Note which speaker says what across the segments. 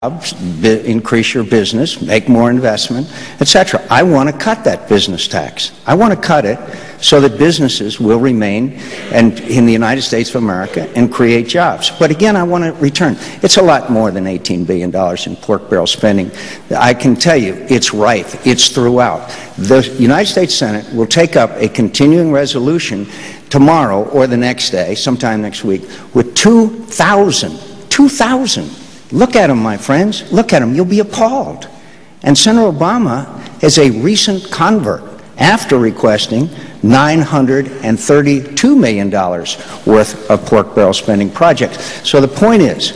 Speaker 1: increase your business, make more investment, etc. I want to cut that business tax. I want to cut it so that businesses will remain in the United States of America and create jobs. But again, I want to return. It's a lot more than $18 billion in pork barrel spending. I can tell you it's rife. It's throughout. The United States Senate will take up a continuing resolution tomorrow or the next day, sometime next week, with 2,000. Look at them, my friends. Look at them. You'll be appalled. And Senator Obama is a recent convert after requesting $932 million worth of pork barrel spending projects. So the point is,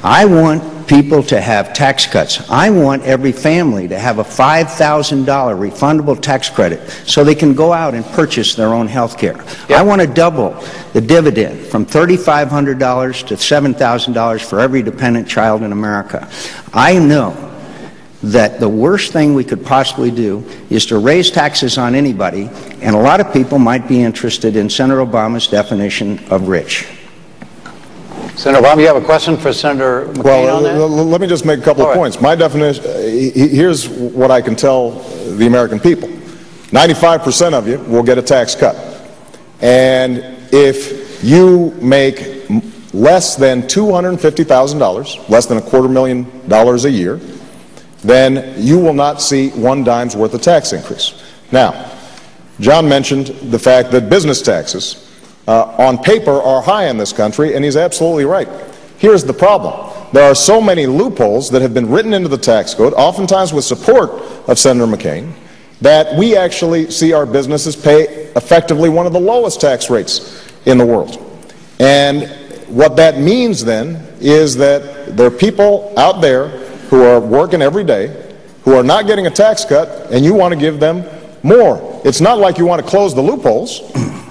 Speaker 1: I want people to have tax cuts. I want every family to have a $5,000 refundable tax credit so they can go out and purchase their own health care. Yep. I want to double the dividend from $3,500 to $7,000 for every dependent child in America. I know that the worst thing we could possibly do is to raise taxes on anybody, and a lot of people might be interested in Senator Obama's definition of rich.
Speaker 2: Senator Obama, you have a question for Senator McCain on that?
Speaker 3: Let me just make a couple of points. My definition, here's what I can tell the American people. 95% of you will get a tax cut. And if you make less than $250,000, less than $250,000 a year, then you will not see one dime's worth of tax increase. Now, John mentioned the fact that business taxes on paper are high in this country, and he's absolutely right. Here's the problem. There are so many loopholes that have been written into the tax code, oftentimes with support of Senator McCain, that we actually see our businesses pay effectively one of the lowest tax rates in the world. And what that means then is that there are people out there who are working every day, who are not getting a tax cut, and you want to give them more. It's not like you want to close the loopholes.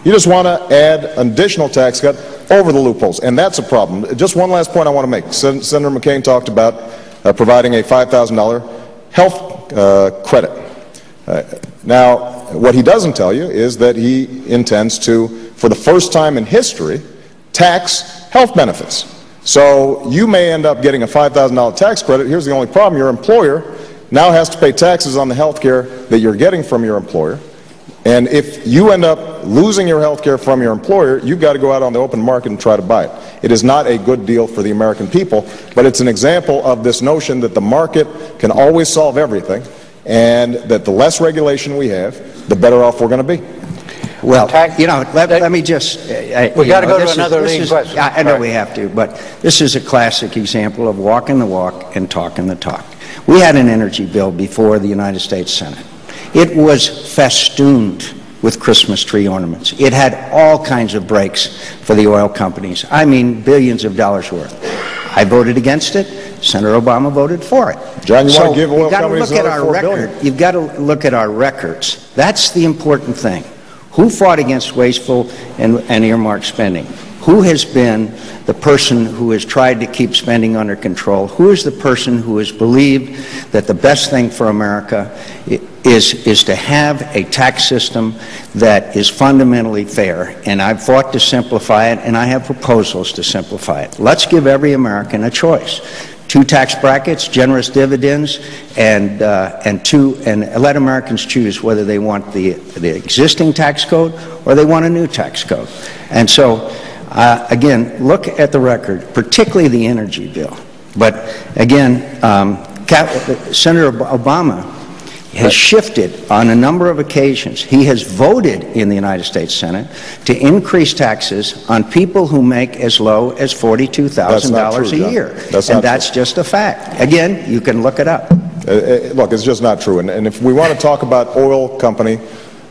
Speaker 3: You just want to add an additional tax cut over the loopholes, and that's a problem. Just one last point I want to make. Senator McCain talked about providing a $5,000 health credit. Now, what he doesn't tell you is that he intends to, for the first time in history, tax health benefits. So you may end up getting a $5,000 tax credit. Here's the only problem. Your employer now has to pay taxes on the health care that you're getting from your employer. And if you end up losing your health care from your employer, you've got to go out on the open market and try to buy it. It is not a good deal for the American people, but it's an example of this notion that the market can always solve everything, and that the less regulation we have, the better off we're going to be.
Speaker 1: Well, you know, let me just...
Speaker 2: We've got to go to another leading question.
Speaker 1: I know we have to, but this is a classic example of walking the walk and talking the talk. We had an energy bill before the United States Senate. It was festooned with Christmas tree ornaments. It had all kinds of breaks for the oil companies. I mean, billions of dollars worth. I voted against it. Senator Obama voted for it.
Speaker 3: John, you want to give oil companies another $4 billion?
Speaker 1: You've got to look at our records. That's the important thing. Who fought against wasteful and earmarked spending? Who has been the person who has tried to keep spending under control? Who is the person who has believed that the best thing for America is to have a tax system that is fundamentally fair? And I've fought to simplify it, and I have proposals to simplify it. Let's give every American a choice. 2 tax brackets, generous dividends, and let Americans choose whether they want the existing tax code or they want a new tax code. And so, again, look at the record, particularly the energy bill. But again, Senator Obama has shifted on a number of occasions. He has voted in the United States Senate to increase taxes on people who make as low as $42,000 a year. And that's just a fact. Again, you can look it up.
Speaker 3: Look, it's just not true. And if we want to talk about oil company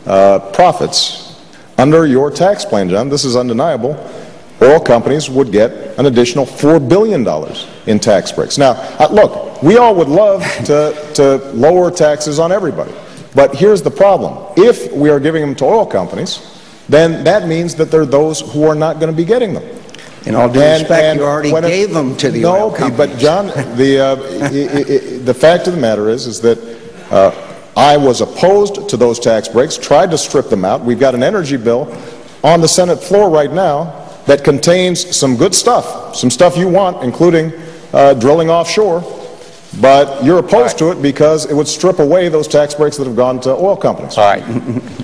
Speaker 3: profits, under your tax plan, John, this is undeniable, oil companies would get an additional $4 billion in tax breaks. Now, look, we all would love to lower taxes on everybody. But here's the problem. If we are giving them to oil companies, then that means that there are those who are not going to be getting them.
Speaker 1: In all due respect, you already gave them to the oil companies.
Speaker 3: But John, the fact of the matter is that I was opposed to those tax breaks, tried to strip them out. We've got an energy bill on the Senate floor right now that contains some good stuff, some stuff you want, including drilling offshore. but you're opposed to it because it would strip away those tax breaks that have gone to oil companies.
Speaker 2: All right.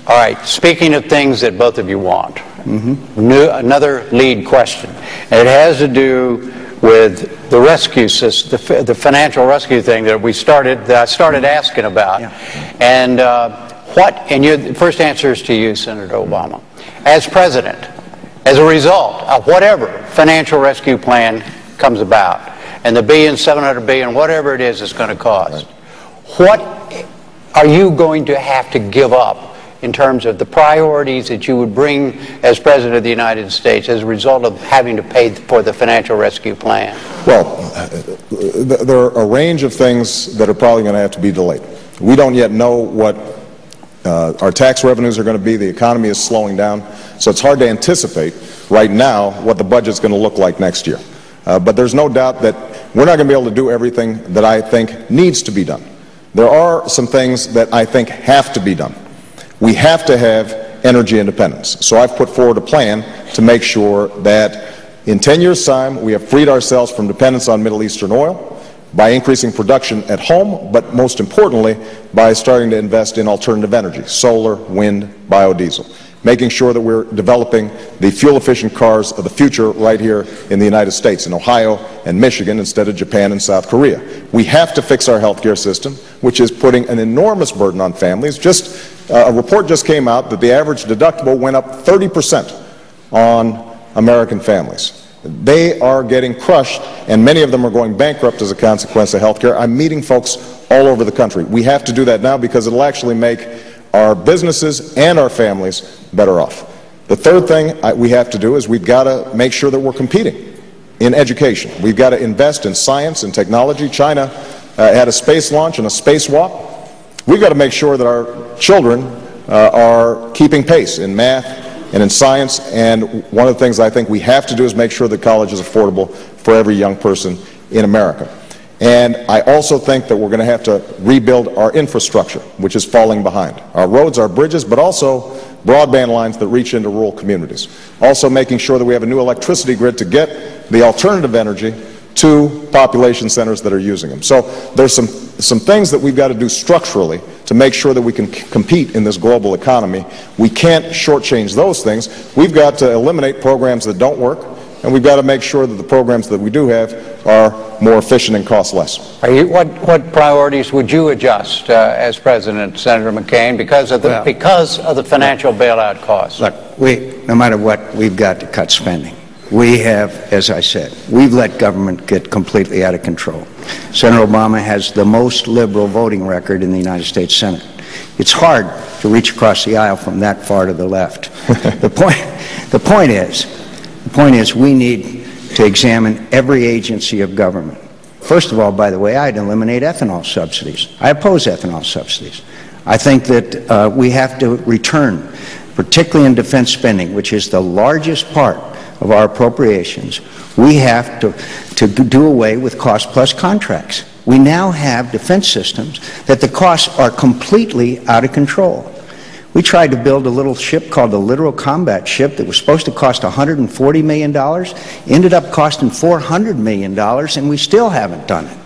Speaker 2: All right. Speaking of things that both of you want, another lead question. And it has to do with the rescue system, the financial rescue thing that I started asking about.
Speaker 1: Yeah.
Speaker 2: And the first answer is to you, Senator Obama. As president, as a result of whatever financial rescue plan comes about, and the $700 billion, whatever it is it's going to cost, what are you going to have to give up in terms of the priorities that you would bring as President of the United States as a result of having to pay for the financial rescue plan?
Speaker 3: Well, there are a range of things that are probably going to have to be delayed. We don't yet know what our tax revenues are going to be. The economy is slowing down, so it's hard to anticipate right now what the budget's going to look like next year. But there's no doubt that we're not going to be able to do everything that I think needs to be done. There are some things that I think have to be done. We have to have energy independence. So I've put forward a plan to make sure that in 10 years' time we have freed ourselves from dependence on Middle Eastern oil by increasing production at home, but most importantly by starting to invest in alternative energy, solar, wind, biodiesel, making sure that we're developing the fuel-efficient cars of the future right here in the United States, in Ohio and Michigan, instead of Japan and South Korea. We have to fix our healthcare system, which is putting an enormous burden on families. A report just came out that the average deductible went up 30% on American families. They are getting crushed, and many of them are going bankrupt as a consequence of healthcare. I'm meeting folks all over the country. We have to do that now because it'll actually make our businesses and our families better off. The third thing we have to do is we've got to make sure that we're competing in education. We've got to invest in science and technology. China had a space launch and a spacewalk. We've got to make sure that our children are keeping pace in math and in science, and one of the things I think we have to do is make sure that college is affordable for every young person in America. And I also think that we're going to have to rebuild our infrastructure, which is falling behind. Our roads, our bridges, but also broadband lines that reach into rural communities. Also making sure that we have a new electricity grid to get the alternative energy to population centers that are using them. So there's some things that we've got to do structurally to make sure that we can compete in this global economy. We can't shortchange those things. We've got to eliminate programs that don't work, and we've got to make sure that the programs that we do have are more efficient and cost less.
Speaker 2: What priorities would you adjust as President, Senator McCain, because of the financial bailout costs?
Speaker 1: Look, no matter what, we've got to cut spending. We have, as I said, we've let government get completely out of control. Senator Obama has the most liberal voting record in the United States Senate. It's hard to reach across the aisle from that far to the left. The point is we need to examine every agency of government. First of all, by the way, I'd eliminate ethanol subsidies. I oppose ethanol subsidies. I think that we have to return, particularly in defense spending, which is the largest part of our appropriations, we have to do away with cost-plus contracts. We now have defense systems that the costs are completely out of control. We tried to build a little ship called the Littoral Combat Ship that was supposed to cost $140 million, ended up costing $400 million, and we still haven't done it.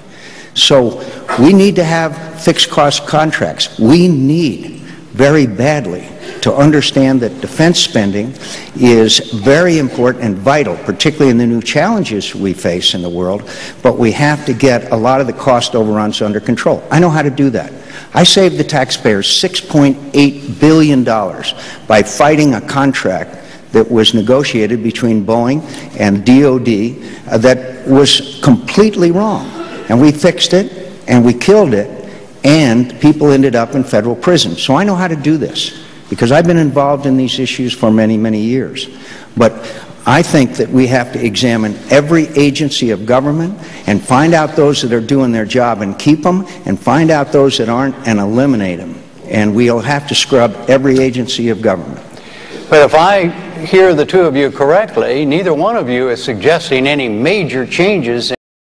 Speaker 1: So we need to have fixed cost contracts. We need very badly to understand that defense spending is very important and vital, particularly in the new challenges we face in the world, but we have to get a lot of the cost overruns under control. I know how to do that. I saved the taxpayers $6.8 billion by fighting a contract that was negotiated between Boeing and DOD that was completely wrong. And we fixed it, and we killed it, and people ended up in federal prison. So I know how to do this, because I've been involved in these issues for many, many years. But I think that we have to examine every agency of government and find out those that are doing their job and keep them, and find out those that aren't and eliminate them. And we'll have to scrub every agency of government.
Speaker 2: But if I hear the two of you correctly, neither one of you is suggesting any major changes